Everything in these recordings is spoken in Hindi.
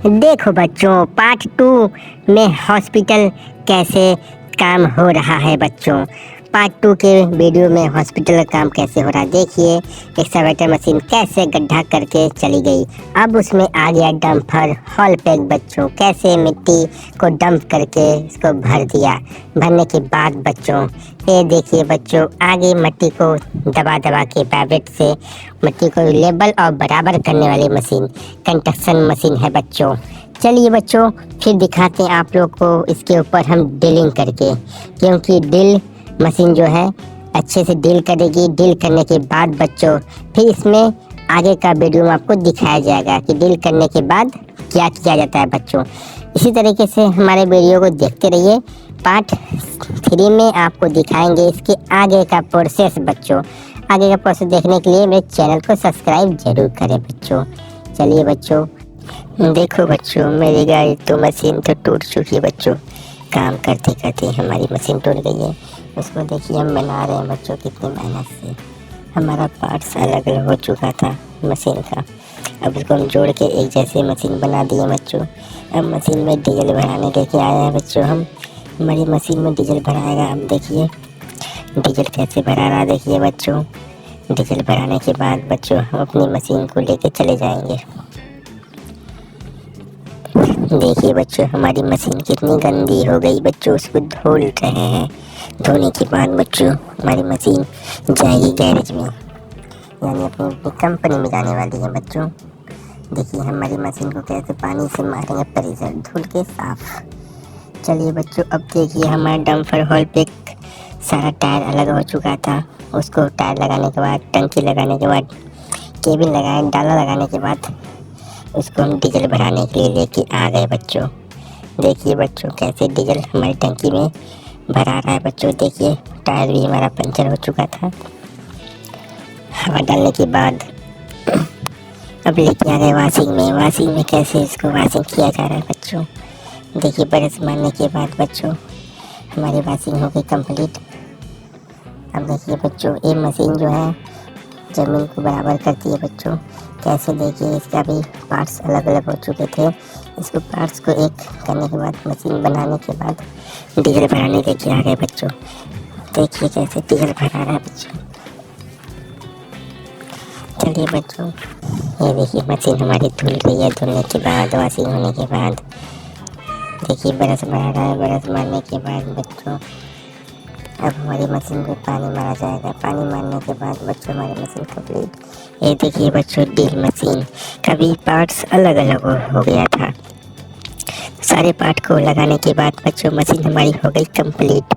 देखो बच्चों, पार्ट 2 में हॉस्पिटल कैसे काम हो रहा है बच्चों। पार्ट 2 के वीडियो में हॉस्पिटल का काम कैसे हो रहा है देखिए। एक्सकैवेटर मशीन कैसे गड्ढा करके चली गई। अब उसमें आ गया डंपर हॉल पैक बच्चों, कैसे मिट्टी को डंप करके इसको भर दिया। भरने के बाद बच्चों ये देखिए बच्चों, आगे मिट्टी को दबा दबा के पैवेट से मिट्टी को लेवल और बराबर करने वाली मशीन कंस्ट्रक्शन मशीन है बच्चों। चलिए बच्चों फिर दिखाते हैं आप लोग को इसके ऊपर हम ड्रिलिंग करके, क्योंकि ड्रिल मशीन जो है अच्छे से ड्रिल करेगी। ड्रिल करने के बाद बच्चों फिर इसमें आगे का वीडियो में आपको दिखाया जाएगा कि ड्रिल करने के बाद क्या किया जाता है बच्चों। इसी तरीके से हमारे वीडियो को देखते रहिए। पार्ट 3 में आपको दिखाएंगे इसके आगे का प्रोसेस बच्चों। आगे का प्रोसेस देखने के लिए मेरे चैनल को सब्सक्राइब जरूर करें बच्चों। चलिए बच्चों, देखो बच्चों मेरी गाड़ी तो मशीन तो टूट चुकी है बच्चों। काम करते करते हमारी मशीन टूट गई है। उसको देखिए हम बना रहे हैं बच्चों कितनी मेहनत से। हमारा पार्ट्स अलग अलग हो चुका था मशीन का, अब उसको हम जोड़ के एक जैसी मशीन बना दिए बच्चों। अब मशीन में डीजल भराने लेके आए हैं बच्चों हम। हमारी मशीन में डीजल भराएगा। अब देखिए डीजल कैसे भरा रहा देखिए बच्चों। डीजल भराने के बाद बच्चों हम अपनी मशीन को लेके चले जाएंगे। देखिए बच्चों हमारी मशीन कितनी गंदी हो गई बच्चों, उसको धो रहे हैं। धोने के बाद बच्चों हमारी मशीन जाएगी गैरेज में, यानी अपनी कंपनी में जाने वाली है बच्चों। देखिए हमारी मशीन को कैसे पानी से मारेंगे प्रेशर धुल के साफ। चलिए बच्चों अब देखिए हमारा डंपर हॉल पे सारा टायर अलग हो चुका था। उसको टायर लगाने के बाद, टंकी लगाने के बाद, केबिन लगाए, डाला लगाने के बाद उसको हम डीजल भराने के लिए लेके आ गए बच्चों। देखिए बच्चों कैसे डीजल हमारी टंकी में भरा रहा है बच्चों। देखिए टायर भी हमारा पंचर हो चुका था। हवा डालने के बाद अब लेके आ गए वाशिंग में। वाशिंग में कैसे इसको वाशिंग किया जा रहा है बच्चों। देखिए ब्रश मारने के बाद बच्चों हमारी वाशिंग हो गई कंप्लीट। अब देखिए बच्चों ये मशीन जो है ज़मीन को बराबर करती है बच्चों। कैसे देखिए इसका भी पार्ट्स अलग अलग हो चुके थे। इसको पार्ट्स को एक करने के बाद मशीन बनाने के बाद डीजल भराने लेके आ गए बच्चों। देखिए कैसे डीजल भरा रहा है बच्चों। चलिए बच्चों ये देखिए मशीन हमारी धुल रही है। धुलने के बाद वाशिंग होने के बाद देखिए ब्रश मार रहा है। ब्रश मारने के बाद बच्चों अब हमारी मशीन में पानी मारा जाएगा। पानी मारने के बाद बच्चों हमारी मशीन कंप्लीट। ये देखिए बच्चों ड्रिल मशीन का भी पार्ट्स अलग अलग हो गया था। सारे पार्ट को लगाने के बाद बच्चों मशीन हमारी हो गई कंप्लीट।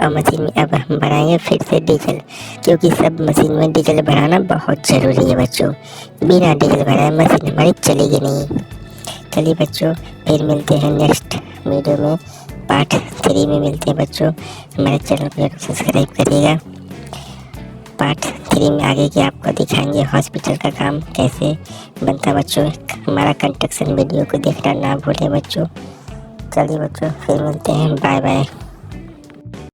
और मशीन में अब हम भराएंगे फिर से डीजल, क्योंकि सब मशीन में डीजल भराना बहुत ज़रूरी है बच्चों। बिना डीजल भराए मशीन हमारी चलेगी नहीं। चलिए बच्चों फिर मिलते हैं नेक्स्ट वीडियो में। पार्ट 3 में मिलते हैं बच्चों। हमारे चैनल को सब्सक्राइब करिएगा। पार्ट 3 में आगे के आपको दिखाएंगे हॉस्पिटल का काम कैसे बनता है बच्चों। हमारा कंस्ट्रक्शन वीडियो को देखना ना भूलें बच्चों। चलिए बच्चों फिर मिलते हैं, बाय बाय।